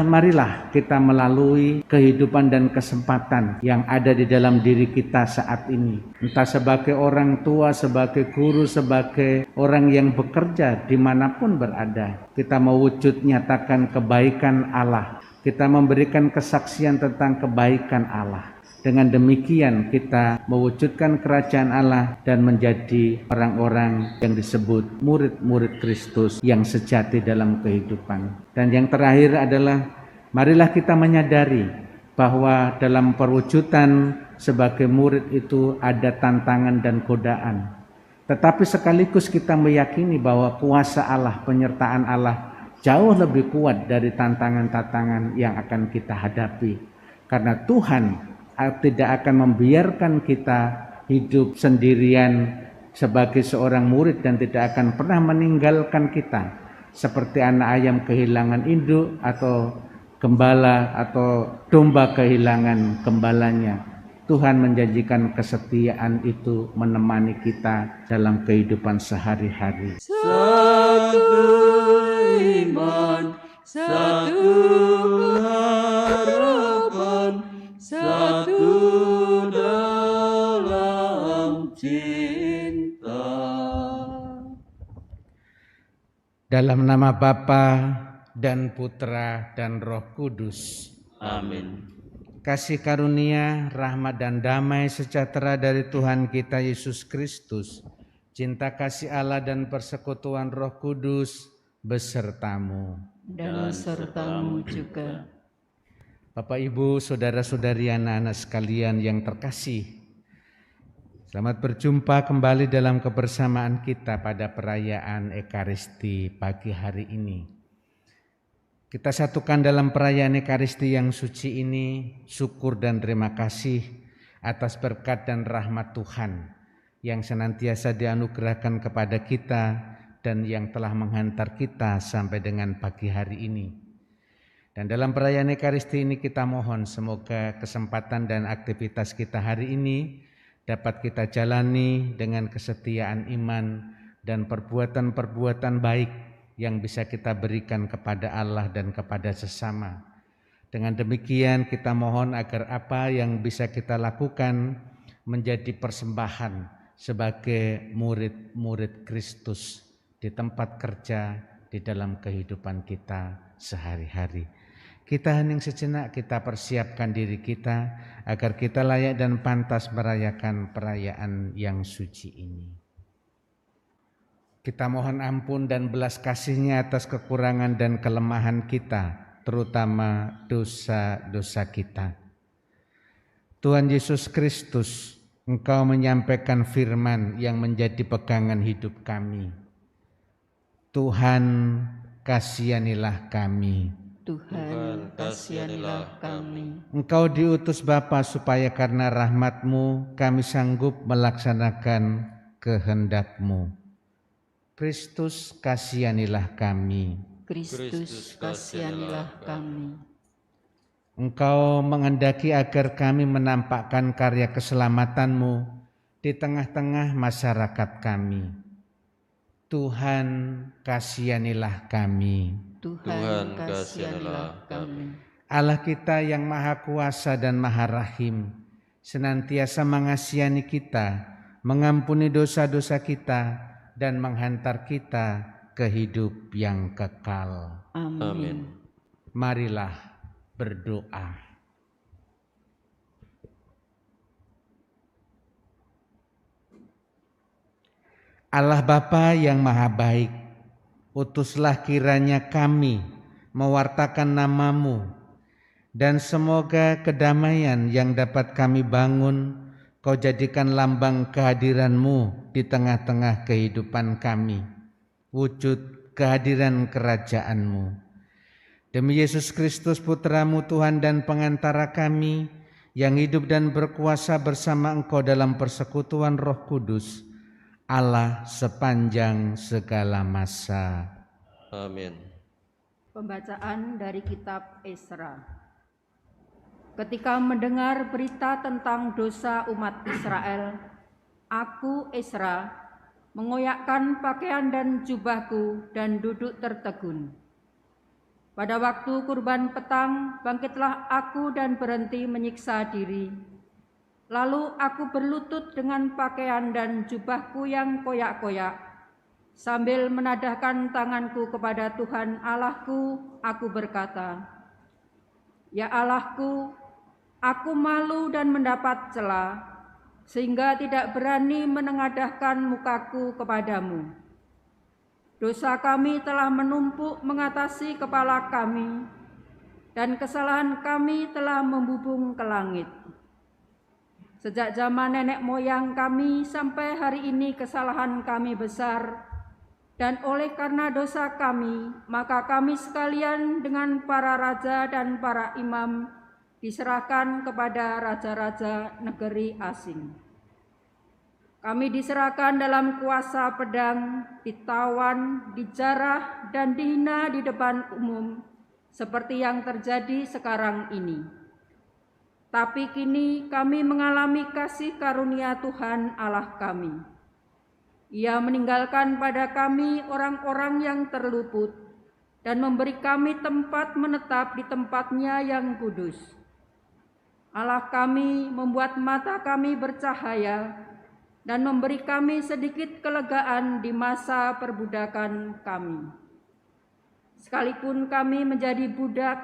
Marilah kita melalui kehidupan dan kesempatan yang ada di dalam diri kita saat ini. Entah sebagai orang tua, sebagai guru, sebagai orang yang bekerja dimanapun berada. Kita mewujud nyatakan kebaikan Allah. Kita memberikan kesaksian tentang kebaikan Allah. Dengan demikian kita mewujudkan kerajaan Allah dan menjadi orang-orang yang disebut murid-murid Kristus yang sejati dalam kehidupan. Dan yang terakhir adalah marilah kita menyadari bahwa dalam perwujudan sebagai murid itu ada tantangan dan godaan. Tetapi sekaligus kita meyakini bahwa kuasa Allah, penyertaan Allah jauh lebih kuat dari tantangan-tantangan yang akan kita hadapi. Karena Tuhan tidak akan membiarkan kita hidup sendirian sebagai seorang murid dan tidak akan pernah meninggalkan kita seperti anak ayam kehilangan induk atau gembala atau domba kehilangan gembalanya. Tuhan menjanjikan kesetiaan itu menemani kita dalam kehidupan sehari-hari. Satu iman, satu harapan, satu dalam cinta. Dalam nama Bapa dan Putra dan Roh Kudus. Amin. Kasih karunia, rahmat dan damai sejahtera dari Tuhan kita Yesus Kristus, cinta kasih Allah dan persekutuan Roh Kudus besertamu. Dan besertamu juga. Bapak, Ibu, saudara-saudari, anak-anak sekalian yang terkasih, selamat berjumpa kembali dalam kebersamaan kita pada perayaan Ekaristi pagi hari ini. Kita satukan dalam perayaan Ekaristi yang suci ini, syukur dan terima kasih atas berkat dan rahmat Tuhan yang senantiasa dianugerahkan kepada kita dan yang telah menghantar kita sampai dengan pagi hari ini. Dan dalam perayaan Ekaristi ini kita mohon semoga kesempatan dan aktivitas kita hari ini dapat kita jalani dengan kesetiaan iman dan perbuatan-perbuatan baik yang bisa kita berikan kepada Allah dan kepada sesama. Dengan demikian kita mohon agar apa yang bisa kita lakukan menjadi persembahan sebagai murid-murid Kristus di tempat kerja, di dalam kehidupan kita sehari-hari. Kita hening sejenak, kita persiapkan diri kita agar kita layak dan pantas merayakan perayaan yang suci ini. Kita mohon ampun dan belas kasih-Nya atas kekurangan dan kelemahan kita, terutama dosa-dosa kita. Tuhan Yesus Kristus, Engkau menyampaikan firman yang menjadi pegangan hidup kami. Tuhan, kasihanilah kami. Tuhan, kasihanilah kami. Engkau diutus Bapa supaya karena rahmat-Mu kami sanggup melaksanakan kehendak-Mu. Kristus, kasihanilah kami. Kristus, kasihanilah kami. Engkau menghendaki agar kami menampakkan karya keselamatan-Mu di tengah-tengah masyarakat kami. Tuhan, kasihanilah kami. Tuhan, kasihanilah kami. Allah kita yang Maha Kuasa dan Maha Rahim, senantiasa mengasihani kita, mengampuni dosa-dosa kita, dan menghantar kita ke hidup yang kekal. Amin. Marilah berdoa. Allah Bapa yang Maha Baik, utuslah kiranya kami mewartakan nama-Mu, dan semoga kedamaian yang dapat kami bangun Kau jadikan lambang kehadiran-Mu di tengah-tengah kehidupan kami, wujud kehadiran kerajaan-Mu. Demi Yesus Kristus Putra-Mu Tuhan dan pengantara kami, yang hidup dan berkuasa bersama Engkau dalam persekutuan Roh Kudus, Allah sepanjang segala masa. Amin. Pembacaan dari kitab Esra. Ketika mendengar berita tentang dosa umat Israel, aku Esra mengoyakkan pakaian dan jubahku dan duduk tertegun. Pada waktu kurban petang, bangkitlah aku dan berhenti menyiksa diri. Lalu aku berlutut dengan pakaian dan jubahku yang koyak-koyak. Sambil menadahkan tanganku kepada Tuhan Allahku, aku berkata, "Ya Allahku, aku malu dan mendapat cela, sehingga tidak berani menengadahkan mukaku kepadamu. Dosa kami telah menumpuk mengatasi kepala kami, dan kesalahan kami telah membubung ke langit. Sejak zaman nenek moyang kami sampai hari ini kesalahan kami besar, dan oleh karena dosa kami, maka kami sekalian dengan para raja dan para imam diserahkan kepada raja-raja negeri asing. Kami diserahkan dalam kuasa pedang, ditawan, dijarah, dan dihina di depan umum, seperti yang terjadi sekarang ini. Tapi kini kami mengalami kasih karunia Tuhan Allah kami. Ia meninggalkan pada kami orang-orang yang terluput dan memberi kami tempat menetap di tempatnya yang kudus. Allah kami membuat mata kami bercahaya dan memberi kami sedikit kelegaan di masa perbudakan kami. Sekalipun kami menjadi budak,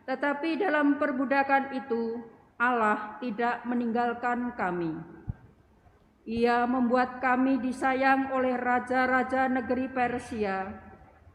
tetapi dalam perbudakan itu Allah tidak meninggalkan kami. Ia membuat kami disayang oleh raja-raja negeri Persia,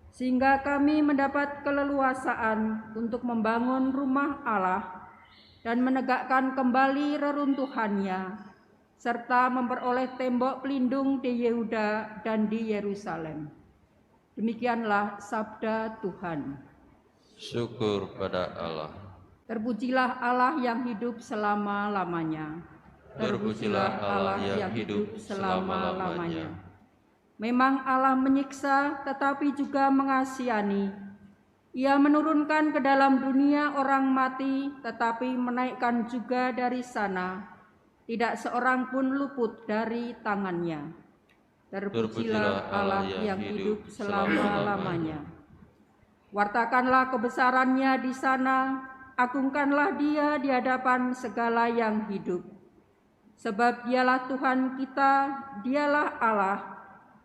sehingga kami mendapat keleluasaan untuk membangun rumah Allah dan menegakkan kembali reruntuhannya, serta memperoleh tembok pelindung di Yehuda dan di Yerusalem. Demikianlah sabda Tuhan. Syukur pada Allah. Terpujilah Allah yang hidup selama-lamanya. Terpujilah Allah yang hidup selama-lamanya. Memang Allah menyiksa tetapi juga mengasihani. Ia menurunkan ke dalam dunia orang mati tetapi menaikkan juga dari sana. Tidak seorang pun luput dari tangannya. Terpujilah Allah yang hidup selama-lamanya. Wartakanlah kebesarannya di sana, agungkanlah Dia di hadapan segala yang hidup. Sebab Dialah Tuhan kita, Dialah Allah,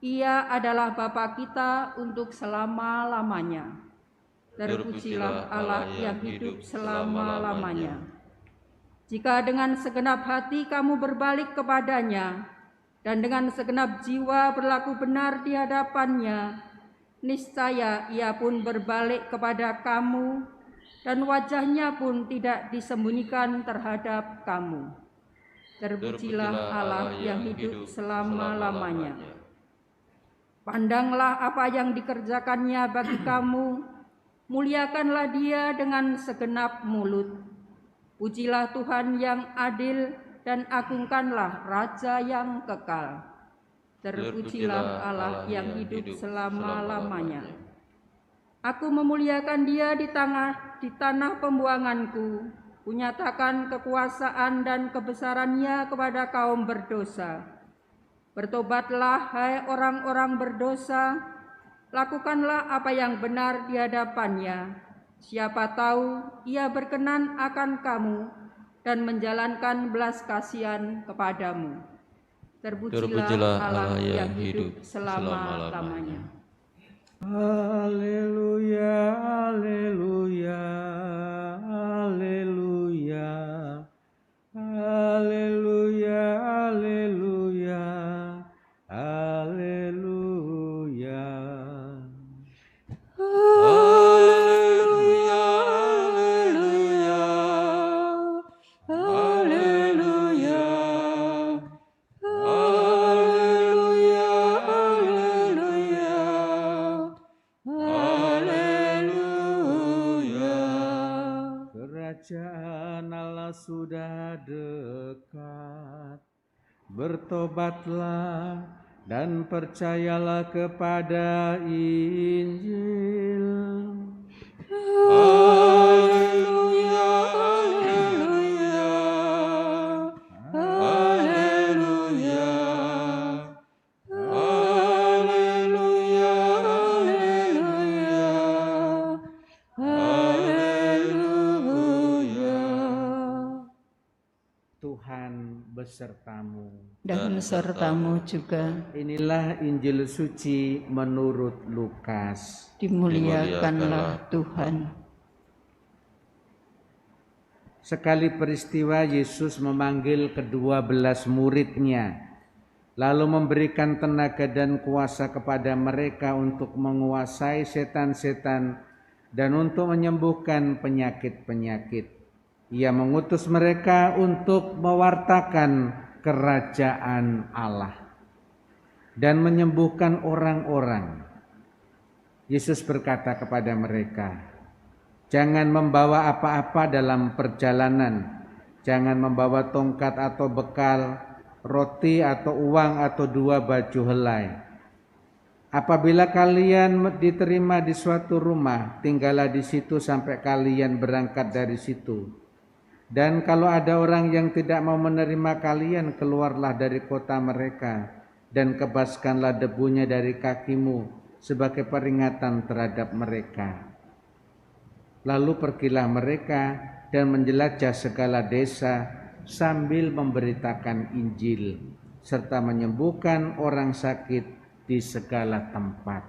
Ia adalah Bapa kita untuk selama-lamanya. Terpujilah Allah yang hidup selama-lamanya. Jika dengan segenap hati kamu berbalik kepadanya, dan dengan segenap jiwa berlaku benar di hadapannya, niscaya Ia pun berbalik kepada kamu, dan wajahnya pun tidak disembunyikan terhadap kamu. Terpujilah Allah yang hidup selama-lamanya. Pandanglah apa yang dikerjakannya bagi kamu, muliakanlah Dia dengan segenap mulut. Pujilah Tuhan yang adil dan agungkanlah Raja yang kekal. Terpujilah Allah yang hidup selama-lamanya. Aku memuliakan Dia di tanah pembuanganku, kunyatakan kekuasaan dan kebesarannya kepada kaum berdosa. Bertobatlah hai orang-orang berdosa, lakukanlah apa yang benar di hadapannya. Siapa tahu Ia berkenan akan kamu dan menjalankan belas kasihan kepadamu. Terpujilah Allah yang hidup selama-lamanya. Haleluya, haleluya, haleluya, haleluya, haleluya, haleluya. Kerajaan Allah sudah dekat. Bertobatlah dan percayalah kepada Injil. Haleluya, haleluya, haleluya, haleluya, haleluya, Tuhan besertamu. dan sertamu juga. Inilah Injil suci menurut Lukas. Dimuliakanlah Tuhan. Sekali peristiwa Yesus memanggil ke-12 murid-Nya, lalu memberikan tenaga dan kuasa kepada mereka untuk menguasai setan-setan dan untuk menyembuhkan penyakit-penyakit. Ia mengutus mereka untuk mewartakan kerajaan Allah dan menyembuhkan orang-orang. Yesus berkata kepada mereka, "Jangan membawa apa-apa dalam perjalanan, jangan membawa tongkat atau bekal, roti atau uang atau 2 baju helai. Apabila kalian diterima di suatu rumah, tinggallah di situ sampai kalian berangkat dari situ. Dan kalau ada orang yang tidak mau menerima kalian, keluarlah dari kota mereka dan kebaskanlah debunya dari kakimu sebagai peringatan terhadap mereka. Lalu pergilah mereka dan menjelajah segala desa sambil memberitakan Injil serta menyembuhkan orang sakit di segala tempat."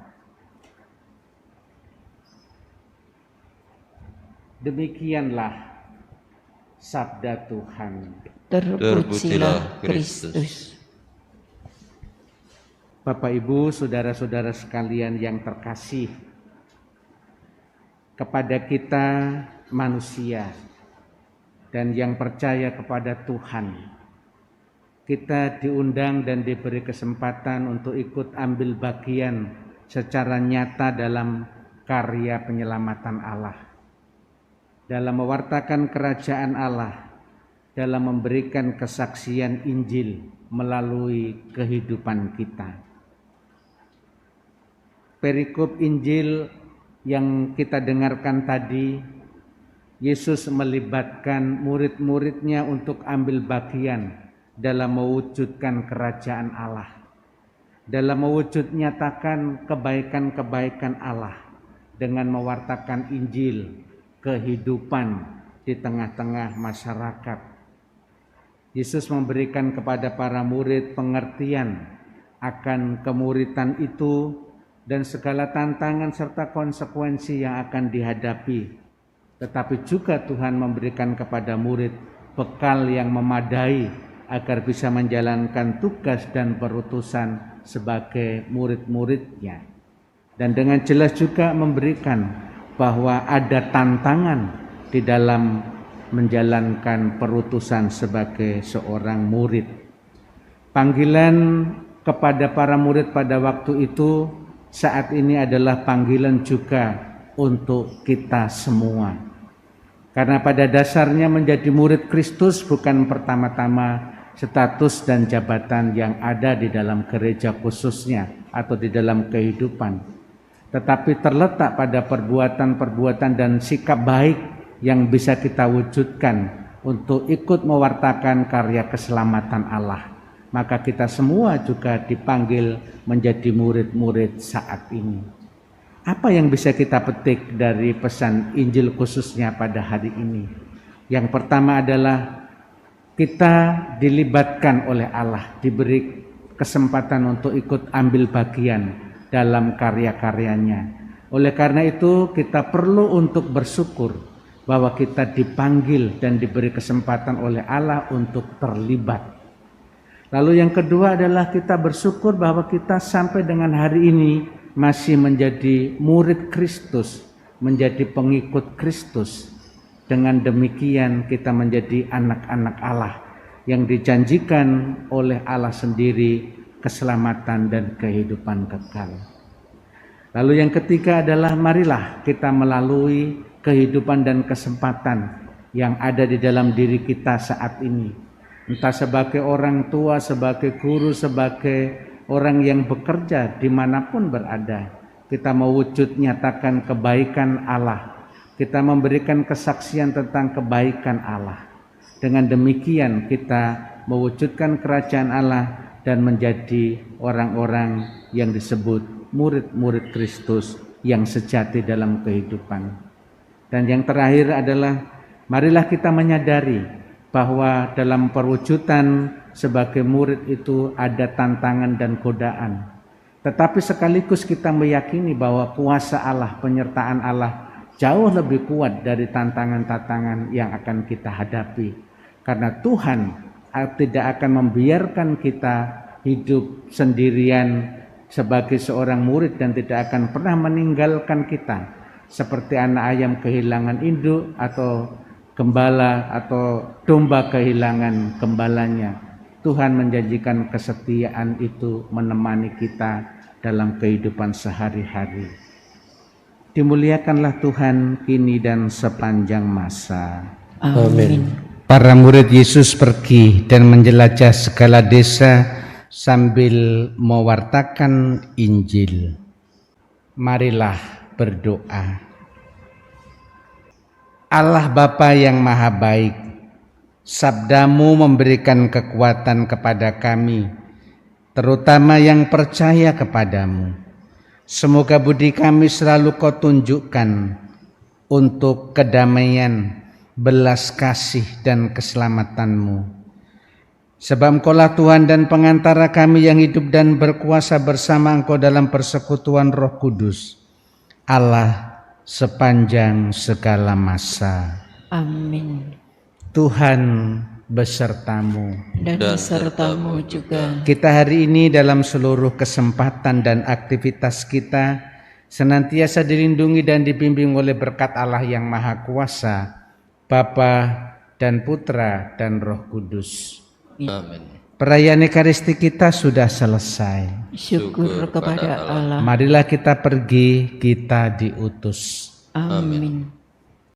Demikianlah sabda Tuhan. Terpujilah Kristus. Bapak, Ibu, saudara-saudara sekalian yang terkasih, kepada kita manusia dan yang percaya kepada Tuhan, kita diundang dan diberi kesempatan untuk ikut ambil bagian secara nyata dalam karya penyelamatan Allah, dalam mewartakan kerajaan Allah, dalam memberikan kesaksian Injil melalui kehidupan kita. Perikop Injil yang kita dengarkan tadi, Yesus melibatkan murid-muridnya untuk ambil bagian dalam mewujudkan kerajaan Allah, dalam mewujud nyatakan kebaikan-kebaikan Allah dengan mewartakan Injil, kehidupan di tengah-tengah masyarakat. Yesus memberikan kepada para murid pengertian akan kemuridan itu dan segala tantangan serta konsekuensi yang akan dihadapi. Tetapi juga Tuhan memberikan kepada murid bekal yang memadai agar bisa menjalankan tugas dan perutusan sebagai murid-muridnya. Dan dengan jelas juga memberikan bahwa ada tantangan di dalam menjalankan perutusan sebagai seorang murid. Panggilan kepada para murid pada waktu itu saat ini adalah panggilan juga untuk kita semua. Karena pada dasarnya menjadi murid Kristus bukan pertama-tama status dan jabatan yang ada di dalam gereja khususnya atau di dalam kehidupan, tetapi terletak pada perbuatan-perbuatan dan sikap baik yang bisa kita wujudkan untuk ikut mewartakan karya keselamatan Allah. Maka kita semua juga dipanggil menjadi murid-murid saat ini. Apa yang bisa kita petik dari pesan Injil khususnya pada hari ini? Yang pertama adalah kita dilibatkan oleh Allah, diberi kesempatan untuk ikut ambil bagian dalam karya-karyanya. Oleh karena itu kita perlu untuk bersyukur bahwa kita dipanggil dan diberi kesempatan oleh Allah untuk terlibat. Lalu yang kedua adalah kita bersyukur bahwa kita sampai dengan hari ini masih menjadi murid Kristus, menjadi pengikut Kristus. Dengan demikian kita menjadi anak-anak Allah yang dijanjikan oleh Allah sendiri keselamatan dan kehidupan kekal. Lalu yang ketiga adalah marilah kita melalui kehidupan dan kesempatan yang ada di dalam diri kita saat ini, entah sebagai orang tua, sebagai guru, sebagai orang yang bekerja dimanapun berada, kita mewujud nyatakan kebaikan Allah, kita memberikan kesaksian tentang kebaikan Allah. Dengan demikian kita mewujudkan kerajaan Allah dan menjadi orang-orang yang disebut murid-murid Kristus yang sejati dalam kehidupan. Dan yang terakhir adalah marilah kita menyadari bahwa dalam perwujudan sebagai murid itu ada tantangan dan godaan. Tetapi sekaligus kita meyakini bahwa kuasa Allah, penyertaan Allah jauh lebih kuat dari tantangan-tantangan yang akan kita hadapi. Karena Tuhan tidak akan membiarkan kita hidup sendirian sebagai seorang murid dan tidak akan pernah meninggalkan kita. Seperti anak ayam kehilangan induk atau gembala atau domba kehilangan gembalanya. Tuhan menjanjikan kesetiaan itu menemani kita dalam kehidupan sehari-hari. Dimuliakanlah Tuhan kini dan sepanjang masa. Amin. Para murid Yesus pergi dan menjelajah segala desa sambil mewartakan Injil. Marilah berdoa. Allah Bapa yang Maha Baik, sabdamu memberikan kekuatan kepada kami, terutama yang percaya kepadamu. Semoga budi kami selalu kau tunjukkan untuk kedamaian, belas kasih dan keselamatanmu. Sebab Engkaulah Tuhan dan pengantara kami yang hidup dan berkuasa bersama Engkau dalam persekutuan Roh Kudus, Allah sepanjang segala masa. Amin. Tuhan besertamu. Dan besertamu juga. Kita hari ini dalam seluruh kesempatan dan aktivitas kita senantiasa dilindungi dan dibimbing oleh berkat Allah yang Maha Kuasa, Bapa dan Putra dan Roh Kudus. Amin. Perayaan Ekaristi kita sudah selesai. Syukur kepada Allah. Marilah kita pergi, kita diutus. Amin.